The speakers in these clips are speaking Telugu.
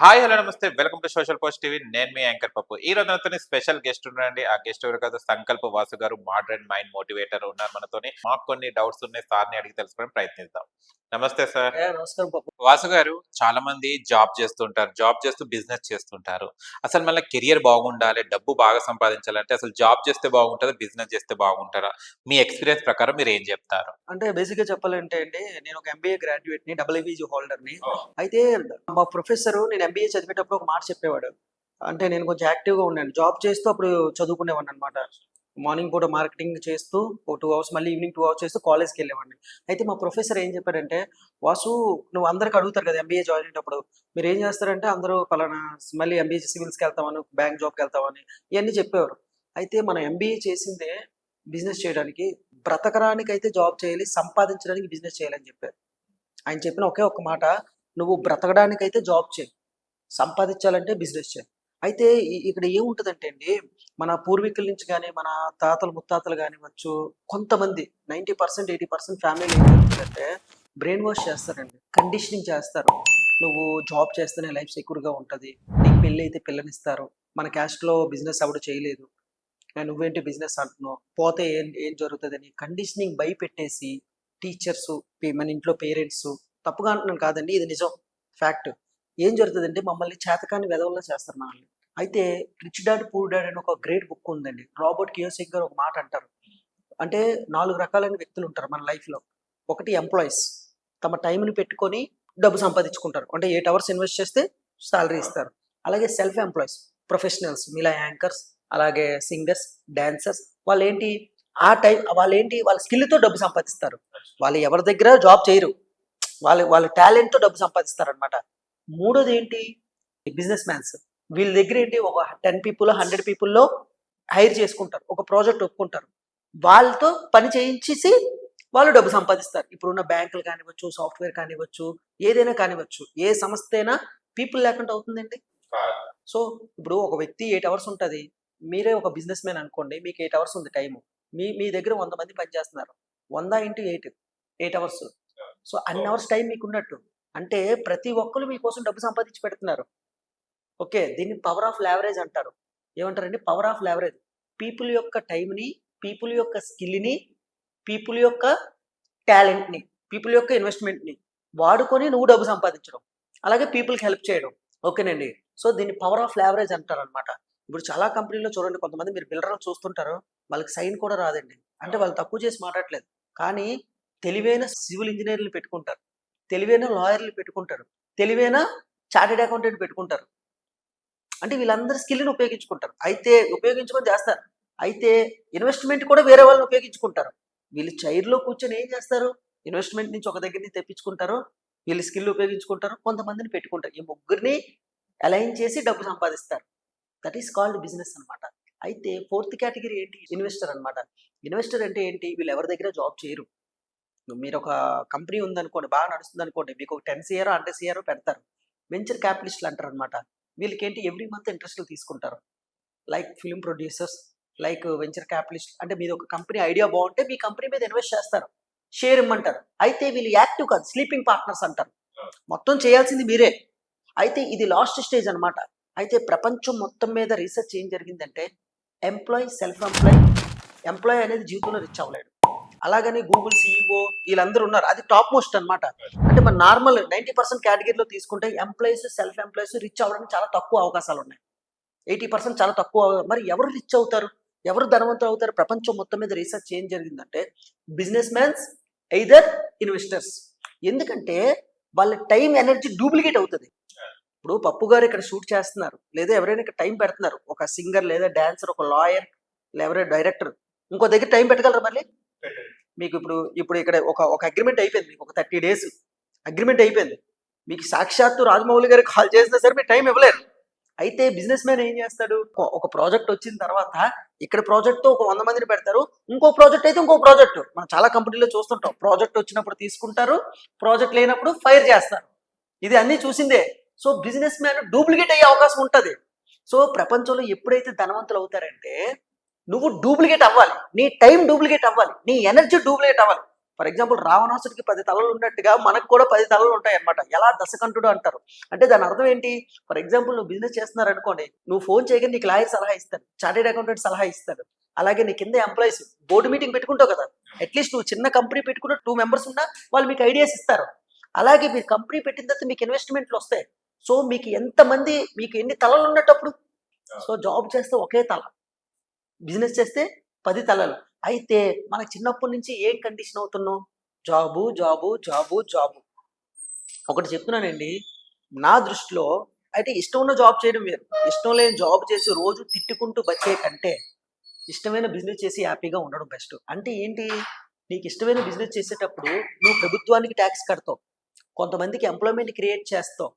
హాయ్ హలో నమస్తే welcome to social post TV. నేను మీ యాంకర్ పప్పు. ఈ రోజు మనతోని స్పెషల్ గెస్ట్ ఉన్నారండి. ఆ గెస్ట్ ఎవరు కాదు, సంకల్ప వాసు గారు, మోడర్న్ మైండ్ మోటివేటర్ ఉన్నారు మనతోని. మాకు కొన్ని డౌట్స్ ఉన్నాయి, సార్ని అడిగి తెలుసుకోవడం ప్రయత్నిద్దాం. నమస్తే సార్. నమస్కారం పప్పు. వాసు గారు, చాలా మంది జాబ్ చేస్తుంటారు, జాబ్ చేస్తూ బిజినెస్ చేస్తుంటారు. అసలు మళ్ళీ కెరియర్ బాగుండాలి, డబ్బు బాగా సంపాదించాలంటే అసలు జాబ్ చేస్తే బాగుంటుందా, బిజినెస్ చేస్తే బాగుంటారా? మీ ఎక్స్పీరియన్స్ ప్రకారం మీరు ఏం చెప్తారు? అంటే బేసిక్‌గా చెప్పాలంటే అండి, నేను ఒక ఎంబీఏ గ్రాడ్యుయేట్‌ని, డబుల్ ఐబీజీ హోల్డర్‌ని. అయితే మా ప్రొఫెసరు నేను ఎంబీఏ చదివేటప్పుడు ఒక మాట చెప్పేవాడు. అంటే నేను కొంచెం యాక్టివ్‌గా ఉన్నాను. జాబ్ చేస్తూ అప్పుడు చదువుకునేవాడిననమాట. మార్నింగ్ పూట మార్కెటింగ్ చేస్తూ ఒక 2 అవర్స్, మళ్ళీ ఈవినింగ్ 2 అవర్స్ చేస్తూ కాలేజ్‌కెళ్ళేవాడిని. అయితే మా ప్రొఫెసర్ ఏం చెప్పాడంటే, "వాసు, నువ్వు అందరికి అడుగుతారు కదా ఎంబీఏ జాయిన్ అయ్యేటప్పుడు, మీరేం చేస్తారంటే అందరూ పలానా మళ్ళీ ఎంబీఏ సివిల్స్‌కెళ్తామని, బ్యాంక్ జాబ్‌కెళ్తామని" ఇయన్నీ చెప్పేవారు. అయితే మనం ఎంబీఏ చేసిందే బిజినెస్ చేయడానికి, బ్రతకడానికైతే జాబ్ చేయాలి, సంపాదించడానికి బిజినెస్ చేయాలని చెప్పారు. ఆయన చెప్పిన ఒకే ఒక్క మాట, "నువ్వు బ్రతకడానికైతే జాబ్ చెయి, సంపాదించాలంటే బిజినెస్ చేయి." అయితే ఇక్కడ ఏముంటదంటే అండి, మన పూర్వీకుల నుంచి గాని, మన తాతలు, ముత్తాతలు గానివ్వచ్చు, కొంతమంది 90%, 80% ఫ్యామిలీలో ఏం జరుగుతుందంటే, బ్రెయిన్ వాష్ చేస్తారండి. కండిషనింగ్ చేస్తారు. నువ్వు జాబ్ చేస్తేనే లైఫ్ సెక్యూర్‌గా ఉంటది. నీకు పెళ్లయితే పిల్లనిస్తారు. మన క్యాస్ట్‌లో బిజినెస్ ఎవడు చేయలేదు. నువ్వేంటి బిజినెస్ అంటున్నావు? పోతే ఏం ఏం జరుగుతదని కండిషనింగ్ భయపెట్టేసి టీచర్సు, మన ఇంట్లో పేరెంట్సు, తప్పుగా అంటున్నాను కాదండి, ఇది నిజం. ఫ్యాక్ట్. ఏం జరుగుతదంటే మమ్మల్ని చేతకాని వెధవల్లా చేస్తారు మనల్ని. అయితే 'రిచ్ డాడ్ పూర్ డాడ్' అని ఒక గ్రేట్ బుక్ ఉందండి. రాబర్ట్ కియోసాకి గారు ఒక మాట అంటారు. అంటే 4 రకాలైన వ్యక్తులుంటారు మన లైఫ్‌లో. ఒకటి ఎంప్లాయీస్. తమ టైమ్‌ని పెట్టుకొని డబ్బు సంపాదించుకుంటారు. అంటే 8 అవర్స్ ఇన్వెస్ట్ చేస్తే సాలరీ ఇస్తారు. అలాగే సెల్ఫ్ ఎంప్లాయీస్, ప్రొఫెషనల్స్ మీలా యాంకర్స్, అలాగే సింగర్స్, డాన్సర్స్, వాళ్ళేంటి వాళ్ళ స్కిల్‌తో డబ్బు సంపాదిస్తారు. వాళ్ళు ఎవరి దగ్గర జాబ్ చేయరు. వాళ్ళ టాలెంట్‌తో డబ్బు సంపాదిస్తారనమాట. మూడోదేంటి, బిజినెస్ మ్యాన్స్. వీళ్ళ దగ్గర ఏంటి, ఒక 10 పీపుల్, 100 పీపుల్‌లో హైర్ చేసుకుంటారు. ఒక ప్రాజెక్ట్ ఒప్పుకుంటారు. వాళ్ళతో పని చేయించేసి వాళ్ళు డబ్బు సంపాదిస్తారు. ఇప్పుడున్న బ్యాంకులు కానివ్వచ్చు, సాఫ్ట్‌వేర్ కానివ్వచ్చు, ఏదైనా కానివ్వచ్చు. ఏ సంస్థ అయినా పీపుల్ లేకుండా అవుతుందండి. సో, ఇప్పుడు ఒక వ్యక్తి 8 అవర్స్ ఉంటది. మీరే ఒక బిజినెస్ మ్యాన్ అనుకోండి. మీకు 8 అవర్స్ ఉంది టైము. మీ మీ దగ్గర 100 మంది పనిచేస్తున్నారు. 100 ఇంటూ 8 అవర్స్. సో, అన్ని అవర్స్ టైం మీకున్నట్టు. అంటే ప్రతి ఒక్కళ్ళు మీకోసం డబ్బు సంపాదించి పెడుతున్నారు. ఓకే. దీన్ని పవర్ ఆఫ్ లెవరేజ్ అంటారు. ఏమంటారండి? Power of leverage. పీపుల్ యొక్క టైమ్‌ని, పీపుల్ యొక్క స్కిల్‌ని, పీపుల్ యొక్క టాలెంట్‌ని, పీపుల్ యొక్క ఇన్వెస్ట్‌మెంట్‌ని వాడుకొని నువ్వు డబ్బు సంపాదించడం. అలాగే పీపుల్‌కి హెల్ప్ చేయడం. ఓకేనండి. సో, దీన్ని పవర్ ఆఫ్ లెవరేజ్ అంటారనమాట. ఇప్పుడు చాలా కంపెనీల్లో చూడండి, కొంతమంది మీరు బిల్డర్‌లు చూస్తుంటారు. వాళ్ళకి సైన్ కూడా రాదండి. అంటే వాళ్ళు తక్కువ చేసి మాట్లాడట్లేదు. కానీ తెలివైన సివిల్ ఇంజినీర్‌లు పెట్టుకుంటారు. తెలివైన లాయర్‌లు పెట్టుకుంటారు. తెలివైన చార్టర్డ్ అకౌంటెంట్ పెట్టుకుంటారు. అంటే వీళ్ళందరూ స్కిల్‌ని ఉపయోగించుకుంటారు. అయితే ఉపయోగించుకొని చేస్తారు. అయితే ఇన్వెస్ట్‌మెంట్ కూడా వేరే వాళ్ళని ఉపయోగించుకుంటారు. వీళ్ళు చైర్‌లో కూర్చొని ఏం చేస్తారు? ఇన్వెస్ట్‌మెంట్ నుంచి ఒక దగ్గర నుంచి తెప్పించుకుంటారు. వీళ్ళు స్కిల్ ఉపయోగించుకుంటారు. కొంతమందిని పెట్టుకుంటారు. ఈ ముగ్గురిని అలైన్ చేసి డబ్బు సంపాదిస్తారు. దట్ ఈస్ కాల్డ్ బిజినెస్ అనమాట. అయితే ఫోర్త్ కేటగిరీ ఏంటి? ఇన్వెస్టర్ అనమాట. ఇన్వెస్టర్ అంటే ఏంటి? వీళ్ళు ఎవరి దగ్గర జాబ్ చేయరు. మీరొక కంపెనీ ఉందనుకోండి, బాగా నడుస్తుందనుకోండి. మీకు ఒక 10 సీఆరో, 100 సీఆరో పెడతారు. వెంచర్ క్యాపిటలిస్ట్‌లు అంటారనమాట. వీళ్ళకేంటి, ఎవ్రీ మంత్ ఇంట్రెస్ట్‌లు తీసుకుంటారు. Like film producers, like venture capitalist. అంటే మీది ఒక కంపెనీ ఐడియా బావుంటే మీ కంపెనీ మీద ఇన్వెస్ట్ చేస్తారు. షేర్ ఇమ్మంటారు. అయితే వీళ్ళు యాక్టివ్ కాదు, స్లీపింగ్ పార్ట్నర్స్ అంటారు. మొత్తం చేయాల్సింది మీరే. అయితే ఇది లాస్ట్ స్టేజ్ అనమాట. అయితే ప్రపంచం మొత్తం మీద రీసెర్చ్ ఏం జరిగిందంటే, ఎంప్లాయీ, సెల్ఫ్ ఎంప్లాయీ, ఎంప్లాయీ అనేది జీవితంలో రిచ్ అవ్వలేడు. అలాగని గూగుల్ సీఈఓ వీళ్ళందరూ ఉన్నారు. అది టాప్ మోస్ట్ అనమాట. అంటే మన నార్మల్ 90% కేటగిరీలో తీసుకుంటే ఎంప్లాయీస్, సెల్ఫ్ ఎంప్లాయీస్ రిచ్ అవ్వడానికి చాలా తక్కువ అవకాశాలున్నాయి. 80% చాలా తక్కువ. మరి ఎవరు రిచ్ అవుతారు? ఎవరు ధనవంతులు అవుతారు? ప్రపంచం మొత్తం మీద రీసెర్చ్ ఏం జరిగిందంటే, బిజినెస్ మ్యాన్స్, ఎయిదర్ ఇన్వెస్టర్స్. ఎందుకంటే వాళ్ళ టైం, ఎనర్జీ డూప్లికేట్ అవుతది. ఇప్పుడు పప్పు గారు ఇక్కడ షూట్ చేస్తున్నారు. లేదా ఎవరైనా ఇక్కడ టైం పెడుతున్నారు. ఒక సింగర్ లేదా డాన్సర్, ఒక లాయర్, ఎవరైనా డైరెక్టర్ ఇంకో దగ్గర టైం పెట్టగలరా మళ్ళీ? మీకు ఇప్పుడు ఇక్కడ ఒక అగ్రిమెంట్ అయిపోయింది. మీకు ఒక 30 డేస్ అగ్రిమెంట్ అయిపోయింది. మీకు సాక్షాత్తు రాజమౌళి గారికి కాల్ చేసినా సరే మీరు టైం ఇవ్వలేరు. అయితే బిజినెస్ మ్యాన్ ఏం చేస్తాడు? ఒక ప్రాజెక్ట్ వచ్చిన తర్వాత ఇక్కడ ప్రాజెక్ట్‌తో ఒక 100 మందిని పెడతారు. ఇంకో ప్రాజెక్ట్ అయితే ఇంకో ప్రాజెక్ట్. మనం చాలా కంపెనీలో చూస్తుంటాం. ప్రాజెక్ట్ వచ్చినప్పుడు తీసుకుంటారు. ప్రాజెక్ట్ లేనప్పుడు ఫైర్ చేస్తారు. ఇది అన్నీ చూసిందే. సో, బిజినెస్ మ్యాన్ డూప్లికేట్ అయ్యే అవకాశం ఉంటది. సో, ప్రపంచంలో ఎప్పుడైతే ధనవంతులు అవుతారంటే, నువ్వు డూప్లికేట్ అవ్వాలి. నీ టైం డూప్లికేట్ అవ్వాలి. నీ ఎనర్జీ డూప్లికేట్ అవ్వాలి. ఫర్ ఎగ్జాంపుల్ రావణాసుడికి 10 తలలు ఉన్నట్టుగా మనకు కూడా 10 తలలు ఉంటాయి అనమాట. ఎలా దశకంఠుడు అంటారు. అంటే దాని అర్థం ఏంటి? ఫర్ ఎగ్జాంపుల్ నువ్వు బిజినెస్ చేస్తున్నారు అనుకోండి, నువ్వు ఫోన్ చేయగానే నీకు లాయర్ సలహా ఇస్తాడు, చార్టెడ్ అకౌంటెంట్ సలహా ఇస్తాడు. అలాగే నీ కింద ఎంప్లాయీస్ బోర్డు మీటింగ్ పెట్టుకుంటావు కదా, అట్లీస్ట్ నువ్వు చిన్న కంపెనీ పెట్టుకున్న 2 మెంబర్స్ ఉన్నా వాళ్ళు మీకు ఐడియాస్ ఇస్తారు. అలాగే మీరు కంపెనీ పెట్టిన తర్వాత మీకు ఇన్వెస్ట్మెంట్లు వస్తాయి. సో మీకు ఎంతమంది, మీకు ఎన్ని తలలు ఉన్నట్టప్పుడు? సో జాబ్ చేస్తే ఒకే తల, బిజినెస్ చేస్తే 10 తలలు. అయితే మనకు చిన్నప్పటి నుంచి ఏం కండిషన్ అవుతున్నాం? Job job job job. ఒకటి చెప్తున్నానండి, నా దృష్టిలో అయితే ఇష్టం ఉన్న జాబ్ చేయడం వేరు, ఇష్టం లేని జాబ్ చేసి రోజు తిట్టుకుంటూ బతికే కంటే ఇష్టమైన బిజినెస్ చేసి హ్యాపీగా ఉండడం బెస్ట్. అంటే ఏంటి? నీకు ఇష్టమైన బిజినెస్ చేసేటప్పుడు నువ్వు ప్రభుత్వానికి ట్యాక్స్ కడతావు, కొంతమందికి ఎంప్లాయ్మెంట్ క్రియేట్ చేస్తావు,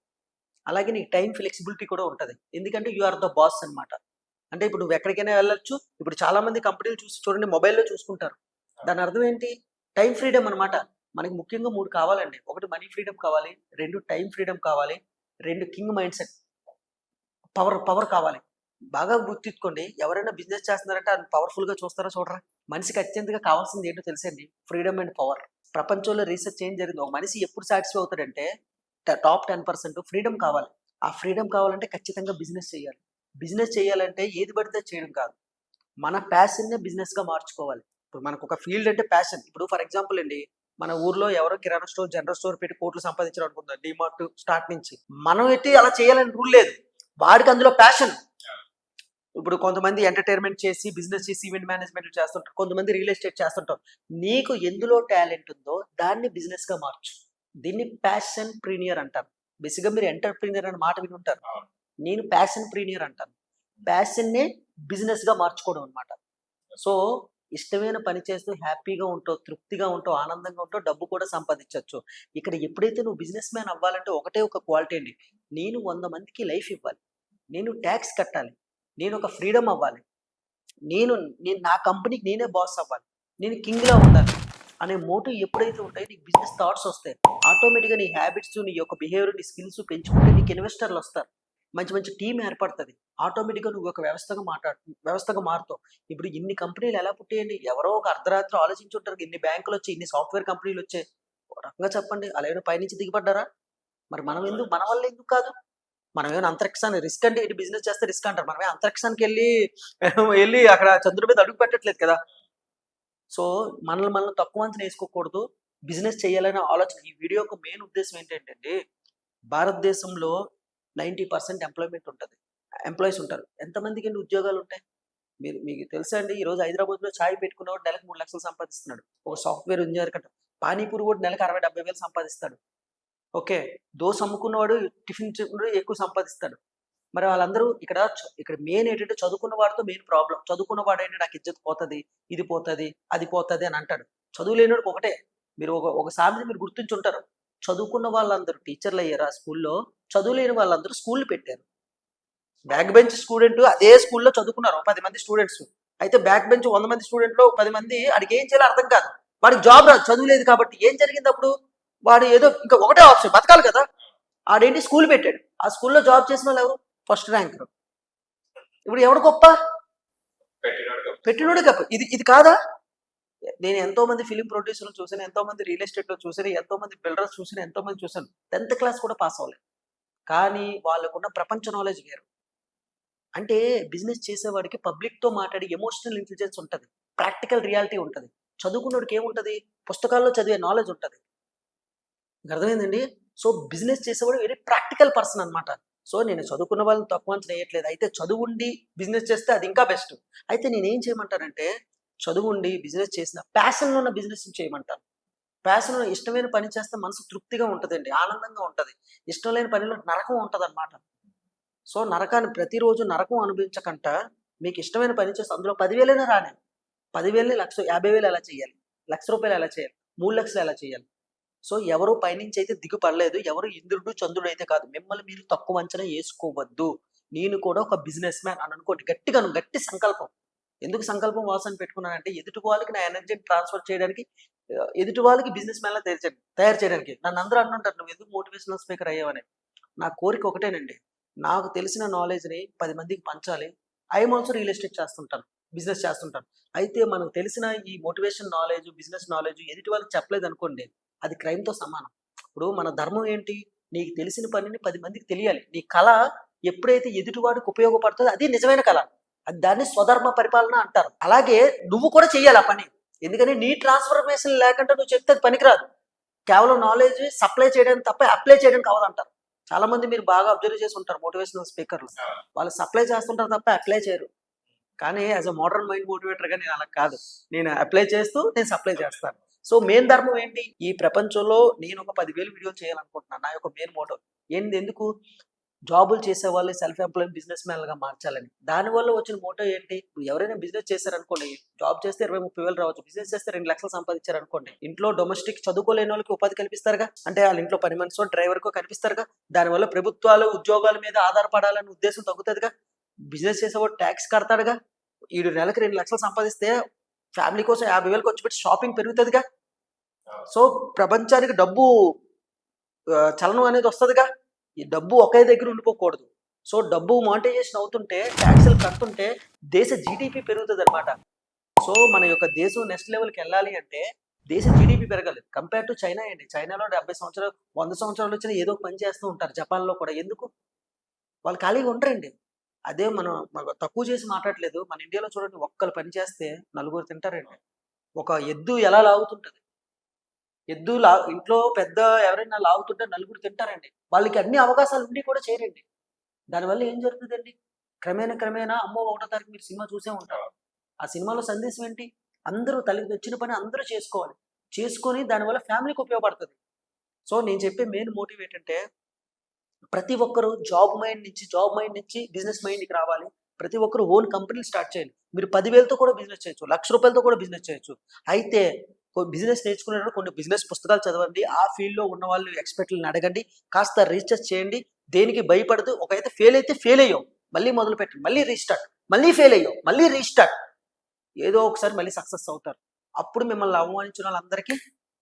అలాగే నీకు టైం ఫ్లెక్సిబిలిటీ కూడా ఉంటుంది. ఎందుకంటే యు ఆర్ ద బాస్ అన్నమాట. అంటే ఇప్పుడు నువ్వు ఎక్కడికైనా వెళ్ళొచ్చు. ఇప్పుడు చాలా మంది కంపెనీలు చూసి చూడండి, మొబైల్లో చూసుకుంటారు. దాని అర్థం ఏంటి? టైం ఫ్రీడమ్ అనమాట. మనకి ముఖ్యంగా 3 కావాలండి. 1 మనీ ఫ్రీడమ్ కావాలి, 2 టైం ఫ్రీడమ్ కావాలి, 2 కింగ్ మైండ్ సెట్ పవర్ కావాలి. బాగా గుర్తించుకోండి, ఎవరైనా బిజినెస్ చేస్తున్నారంటే అది పవర్ఫుల్గా చూస్తారా చూడరా? మనిషికి అత్యంతగా కావాల్సింది ఏంటో తెలుసండి? Freedom and power. ప్రపంచంలో రీసెర్చ్ ఏం జరిగింది? ఒక మనిషి ఎప్పుడు సాటిస్ఫై అవుతాడంటే టాప్ 10% ఫ్రీడమ్ కావాలి. ఆ ఫ్రీడమ్ కావాలంటే ఖచ్చితంగా బిజినెస్ చేయాలి. బిజినెస్ చేయాలంటే ఏది పడితే చేయడం కాదు, మన ప్యాషన్నే బిజినెస్గా మార్చుకోవాలి. ఇప్పుడు మనకు ఒక ఫీల్డ్ అంటే ప్యాషన్. ఇప్పుడు ఫర్ ఎగ్జాంపుల్ అండి, మన ఊర్లో ఎవరో కిరాణా స్టోర్, జనరల్ స్టోర్ పెట్టి కోట్లు సంపాదించారు అనుకుందాం, డిమార్ట్ స్టార్ట్ నుంచి. మనం ఎట్టి అలా చేయాలని రూల్ లేదు, వాడికి అందులో ప్యాషన్. ఇప్పుడు కొంతమంది ఎంటర్టైన్మెంట్ చేసి బిజినెస్ చేసి ఈవెంట్ మేనేజ్మెంట్ చేస్తుంటారు, కొంతమంది రియల్ ఎస్టేట్ చేస్తుంటారు. నీకు ఎందులో టాలెంట్ ఉందో దాన్ని బిజినెస్గా మార్చు. దీన్ని ప్యాషన్ ప్రీనియర్ అంటారు. బేసిక్గా మీరు ఎంటర్ప్రీనియర్ అనే మాట విని ఉంటారు, నేను ప్యాషన్ ప్రీనియర్ అంటాను. ప్యాషన్నే బిజినెస్గా మార్చుకోవడం అనమాట. సో ఇష్టమైన పని చేస్తూ హ్యాపీగా ఉంటావు, తృప్తిగా ఉంటావు, ఆనందంగా ఉంటావు, డబ్బు కూడా సంపాదించవచ్చు. ఇక్కడ ఎప్పుడైతే నువ్వు బిజినెస్ మ్యాన్ అవ్వాలంటే ఒకటే ఒక క్వాలిటీ అండి, నేను 100 మందికి లైఫ్ ఇవ్వాలి, నేను ట్యాక్స్ కట్టాలి, నేను ఒక ఫ్రీడమ్ అవ్వాలి, నేను నేను నా కంపెనీకి నేనే బాస్ అవ్వాలి, నేను కింగ్లా ఉండాలి అనే మోటివ్ ఎప్పుడైతే ఉంటాయో నీకు బిజినెస్ థాట్స్ వస్తాయి. ఆటోమేటిక్గా నీ హ్యాబిట్స్, నీ యొక్క బిహేవియర్, నీ స్కిల్స్ పెంచుకుంటే నీకు ఇన్వెస్టర్లు వస్తారు, మంచి మంచి టీం ఏర్పడుతుంది. ఆటోమేటిక్గా నువ్వు ఒక వ్యవస్థగా మారుతావు. ఇప్పుడు ఇన్ని కంపెనీలు ఎలా పుట్టేయండి? ఎవరో ఒక అర్ధరాత్రి ఆలోచించుంటారు, ఇన్ని బ్యాంకులు వచ్చాయి, ఇన్ని సాఫ్ట్వేర్ కంపెనీలు వచ్చాయి. ఒక రకంగా చెప్పండి, అలా ఏమైనా పైనుంచి దిగబడ్డారా? మరి మన వల్ల ఎందుకు కాదు? మనం ఏమైనా అంతరిక్షాన్ని రిస్క్ అంటే ఇటు బిజినెస్ చేస్తే రిస్క్ అంటారు, మనమే అంతరిక్షానికి వెళ్ళి అక్కడ చంద్రుడి మీద అడుగు పెట్టట్లేదు కదా. సో మనల్ని తక్కువ అంచనా వేసుకోకూడదు, బిజినెస్ చేయాలనే ఆలోచన. ఈ వీడియో యొక్క మెయిన్ ఉద్దేశం ఏంటంటే, భారతదేశంలో 90% ఎంప్లాయీస్ ఉంటారు. ఎంతమందికి ఉద్యోగాలు ఉంటాయి? మీకు తెలుసా అండి? ఈరోజు హైదరాబాద్లో ఛాయ్ పెట్టుకున్నవాడు నెలకు 3 లక్షలు సంపాదిస్తున్నాడు. ఒక సాఫ్ట్వేర్ ఇంజనీర్ కంటే పానీపూరి కూడా నెలకు 60-70 వేలు సంపాదిస్తాడు. ఓకే, దోశ అమ్ముకున్నవాడు, టిఫిన్ ఎక్కువ సంపాదిస్తాడు. మరి వాళ్ళందరూ ఇక్కడ మెయిన్ ఏంటంటే చదువుకున్న వాడితో మెయిన్ ప్రాబ్లం. చదువుకున్న వాడు ఏంటంటే నాకు ఇజ్జత్ పోతుంది, ఇది పోతుంది, అది పోతుంది అని అంటాడు. చదువు లేనివాడికి ఒకటే, మీరు ఒక సామెత మీరు గుర్తుంచుంటారు, చదువుకున్న వాళ్ళందరూ టీచర్లు అయ్యారా స్కూల్లో, చదువు లేని వాళ్ళందరూ స్కూళ్ళు పెట్టారు. బ్యాక్ బెంచ్ స్టూడెంట్ అదే స్కూల్లో చదువుకున్నారు 10 మంది స్టూడెంట్స్, అయితే బ్యాక్ బెంచ్ 100 మంది స్టూడెంట్లో 10 మంది వాడికి ఏం చేయాలో అర్థం కాదు, వాడికి జాబ్ రాదు, చదువు లేదు కాబట్టి. ఏం జరిగింది అప్పుడు? వాడు ఏదో ఇంకా ఒకటే ఆప్షన్, బతకాలి కదా. ఆడేంటి స్కూల్ పెట్టాడు, ఆ స్కూల్లో జాబ్ చేసిన వాళ్ళు ఎవరు? First ranker. ఇప్పుడు ఎవడు గొప్ప? పెట్టినోడు గొప్ప. ఇది కాదా? నేను ఎంతో మంది ఫిలిం ప్రొడ్యూసర్లు చూసాను, ఎంతో మంది రియల్ ఎస్టేట్లో చూసాను, ఎంతో మంది బిల్డర్స్ చూసాను, ఎంతో మంది చూసాను. 10th క్లాస్ కూడా పాస్ అవ్వలేదు, కానీ వాళ్ళకున్న ప్రపంచ నాలెడ్జ్ వేరు. అంటే బిజినెస్ చేసేవాడికి పబ్లిక్తో మాట్లాడి ఎమోషనల్ ఇంటెలిజెన్స్ ఉంటుంది, ప్రాక్టికల్ రియాలిటీ ఉంటుంది. చదువుకున్నోడికి ఏముంటుంది? పుస్తకాల్లో చదివే నాలెడ్జ్ ఉంటుంది. అర్థమైందండి? సో బిజినెస్ చేసేవాడు వెరీ ప్రాక్టికల్ పర్సన్ అనమాట. సో నేను చదువుకున్న వాళ్ళని తక్కువ అంచనా వేయట్లేదు, అయితే చదువుండి బిజినెస్ చేస్తే అది ఇంకా బెస్ట్. అయితే నేనేం చేయమంటానంటే, చదువుండి బిజినెస్ చేసిన ప్యాషన్ ఉన్న బిజినెస్ చేయమంటాను. ప్యాషన్ ఇష్టమైన పని చేస్తే మనసు తృప్తిగా ఉంటుందండి, ఆనందంగా ఉంటుంది. ఇష్టం లేని పనిలో నరకం ఉంటుంది అనమాట. సో నరకాన్ని ప్రతిరోజు నరకం అనుభవించకుండా మీకు ఇష్టమైన పని చేస్తే అందులో 10,000 రానే, 10,000 లక్ష 50,000 ఎలా చేయాలి, ₹1,00,000 ఎలా చేయాలి, 3 లక్షలు ఎలా చేయాలి. సో ఎవరు పైనుంచి అయితే దిగుపడలేదు, ఎవరు ఇంద్రుడు చంద్రుడు అయితే కాదు. మిమ్మల్ని మీరు తక్కువ అంచనా వేసుకోవద్దు. నేను కూడా ఒక బిజినెస్ మ్యాన్ అని అనుకోండి, గట్టి సంకల్పం. ఎందుకు సంకల్పం వాసన పెట్టుకున్నానంటే, ఎదుటి వాళ్ళకి నా ఎనర్జీని ట్రాన్స్ఫర్ చేయడానికి, ఎదుటి వాళ్ళకి బిజినెస్ మ్యాన్లా తయారు చేయడానికి. నన్ను అందరూ అంటుంటారు, నువ్వు ఎందుకు మోటివేషనల్ స్పీకర్ అయ్యావని. నా కోరిక ఒకటేనండి, నాకు తెలిసిన నాలెడ్జ్ని 10 మందికి పంచాలి. ఐఎమ్ ఆల్సో రియల్ ఎస్టేట్ చేస్తుంటాను. బిజినెస్ చేస్తుంటారు. అయితే మనకు తెలిసిన ఈ మోటివేషన్ నాలెడ్జ్, బిజినెస్ నాలెడ్జ్ ఎదుటి వాళ్ళకి చెప్పలేదు అనుకోండి, అది క్రైమ్‌తో సమానం. ఇప్పుడు మన ధర్మం ఏంటి? నీకు తెలిసిన పనిని 10 మందికి తెలియాలి. నీ కళ ఎప్పుడైతే ఎదుటివాడికి ఉపయోగపడుతదో అది నిజమైన కళ. అది దాన్ని స్వధర్మ పరిపాలన అంటారు. అలాగే నువ్వు కూడా చెయ్యాలి ఆ పని. ఎందుకని నీ ట్రాన్స్‌ఫర్మేషన్ లేకుండా నువ్వు చెప్తే అది పనికిరాదు. కేవలం నాలెడ్జ్ సప్లై చేయడానికి తప్ప అప్లై చేయడానికి అవ్వదంటారు. చాలా మంది మీరు బాగా అబ్జర్వ్ చేసి ఉంటారు మోటివేషనల్ స్పీకర్లు. వాళ్ళు సప్లై చేస్తుంటారు తప్ప అప్లై చేయరు. కానీ యాస్ ఎ మోడర్న్ మైండ్ మోటివేటర్‌గా నేను అలా కాదు. నేను అప్లై చేస్తూ నేను సప్లై చేస్తాను. సో మెయిన్ ధర్మం ఏంటి? ఈ ప్రపంచంలో నేను ఒక 10,000 వీడియోలు చేయాలనుకుంటున్నాను. నా యొక్క మెయిన్ మోటో. ఎందుకు? జాబులు చేసేవాళ్ళు సెల్ఫ్ ఎంప్లాయిడ్ బిజినెస్ మ్యాన్‌లుగా మార్చాలని. దానివల్ల వచ్చిన మోటో ఏంటి? ఇప్పుడు ఎవరైనా బిజినెస్ చేశారనుకోండి, జాబ్ చేస్తే 20, 30 వేలు రావచ్చు. బిజినెస్ చేస్తే 2 లక్షలు సంపాదించారనుకోండి. ఇంట్లో డొమెస్టిక్ చదువుకోలేనోళ్ళకి ఉపాధి కల్పిస్తారుగా. అంటే వాళ్ళ ఇంట్లో పని మనిషో, డ్రైవర్‌కో కనిపిస్తారుగా. దానివల్ల ప్రభుత్వాలు ఉద్యోగాల మీద ఆధారపడాలనే ఉద్దేశం తగ్గుతదిగా. బిజినెస్ చేసేవాడు టాక్స్ కడతాడుగా. ఈడు నెలకి 2 లక్షలు సంపాదిస్తే ఫ్యామిలీ కోసం 50,000 ఖర్చు పెట్టి షాపింగ్ పెరుగుతదిగా. సో ప్రపంచానికి డబ్బు చలనం అనేది వస్తదిగా. ఈ డబ్బు ఒకే దగ్గర ఉండిపోకూడదు. సో డబ్బు మానిటైజేషన్ అవుతుంటే, ట్యాక్స్‌లు కడుతుంటే దేశ జీడీపీ పెరుగుతదనమాట. సో మన యొక్క దేశం నెక్స్ట్ లెవెల్‌కి వెళ్ళాలి అంటే దేశ జీడీపీ పెరగాలి. కంపేర్ టు చైనా అండి. చైనాలో 70 సంవత్సరాలు, 100 సంవత్సరాలు వచ్చినా ఏదో ఒక పని చేస్తూ ఉంటారు. జపాన్‌లో కూడా. ఎందుకు? వాళ్ళు ఖాళీగా ఉండరండి. అదే మనం తక్కువ చేసి మాట్లాడట్లేదు. మన ఇండియాలో చూడండి, ఒక్కళ్ళు పని చేస్తే నలుగురు తింటారండి. ఒక ఎద్దు ఎలా లాగుతుంటది? ఇంట్లో పెద్ద ఎవరైనా లాగుతుంటే నలుగురు తింటారండి. వాళ్ళకి అన్ని అవకాశాలు ఉండి కూడా చేయరండి. దానివల్ల ఏం జరుగుతుందండి? క్రమేణా అమ్మో ఒకటో తారీఖు మీరు సినిమా చూసే ఉంటారు. ఆ సినిమాలో సందేశం ఏంటి? అందరూ తలకి వచ్చిన పని అందరూ చేసుకోవాలి. చేసుకొని దానివల్ల ఫ్యామిలీకి ఉపయోగపడుతుంది. సో నేను చెప్పే మెయిన్ మోటివ్ ఏంటంటే, ప్రతి ఒక్కరు జాబ్ మైండ్ నుంచి బిజినెస్ మైండ్‌కి రావాలి. ప్రతి ఒక్కరు ఓన్ కంపెనీలు స్టార్ట్ చేయాలి. మీరు 10,000తో కూడా బిజినెస్ చేయొచ్చు. ₹1,00,000 కూడా బిజినెస్ చేయొచ్చు. అయితే బిజినెస్ నేర్చుకునేటప్పుడు కొన్ని బిజినెస్ పుస్తకాలు చదవండి. ఆ ఫీల్డ్‌లో ఉన్న వాళ్ళు ఎక్స్‌పర్ట్‌లని అడగండి. కాస్త రీసెర్చ్ చేయండి. దేనికి భయపడదు. ఒకైతే ఫెయిల్ అయితే ఫెయిల్ అయ్యావు. మళ్ళీ మొదలుపెట్టండి. మళ్ళీ రీస్టార్ట్. మళ్ళీ ఫెయిల్ అయ్యావు. మళ్ళీ రీస్టార్ట్. ఏదో ఒకసారి మళ్ళీ సక్సెస్ అవుతారు. అప్పుడు మిమ్మల్ని అవమానించిన వాళ్ళందరికీ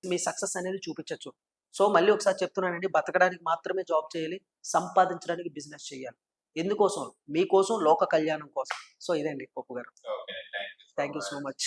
మీ సక్సెస్ అనేది చూపించొచ్చు. సో మళ్ళీ ఒకసారి చెప్తున్నానండి, బతకడానికి మాత్రమే జాబ్ చేయాలి. సంపాదించడానికి బిజినెస్ చేయాలి. ఎందుకోసం? మీకోసం, లోక కళ్యాణం కోసం. సో ఇదండి పప్పు గారు. Okay. Thank you thank you so much.